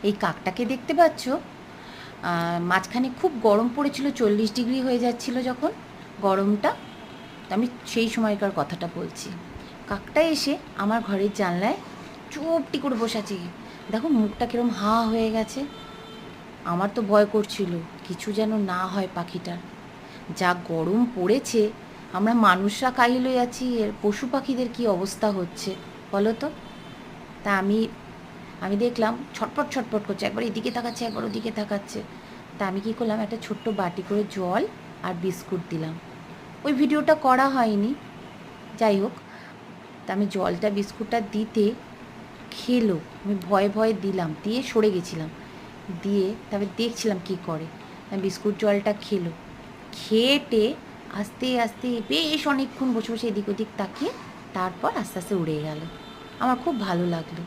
এই কাকটাকে দেখতে পাচ্ছ, মাঝখানে খুব গরম পড়েছিল, 40 ডিগ্রি হয়ে যাচ্ছিল যখন গরমটা, তো আমি সেই সময়কার কথাটা বলছি। কাকটা এসে আমার ঘরের জানলায় চুপটি করে বসে আছে। দেখো মুখটা কিরম হা হয়ে গেছে। আমার তো ভয় করছিল কিছু যেন না হয় পাখিটার। যা গরম পড়েছে, আমরা মানুষরা কাহিল হয়ে আছি, এর পশু পাখিদের কি অবস্থা হচ্ছে বলো তো। তা আমি আমি দেখলাম ছটপট ছটপট করছে, একবার এদিকে তাকাচ্ছে একবার ওদিকে তাকাচ্ছে। তা আমি কী করলাম, একটা ছোট্ট বাটি করে জল আর বিস্কুট দিলাম। ওই ভিডিওটা করা হয়নি, যাই হোক। তা আমি জলটা বিস্কুটটা দিতে খেলো, আমি ভয়ে ভয়ে দিলাম, দিয়ে সরে গেছিলাম, দিয়ে তারপরে দেখছিলাম কী করে। বিস্কুট জলটা খেলো, খেটে আস্তে আস্তে বেশ অনেকক্ষণ বসে বসে এদিক ওদিক তাকিয়ে তারপর আস্তে আস্তে উড়ে গেল। আমার খুব ভালো লাগলো।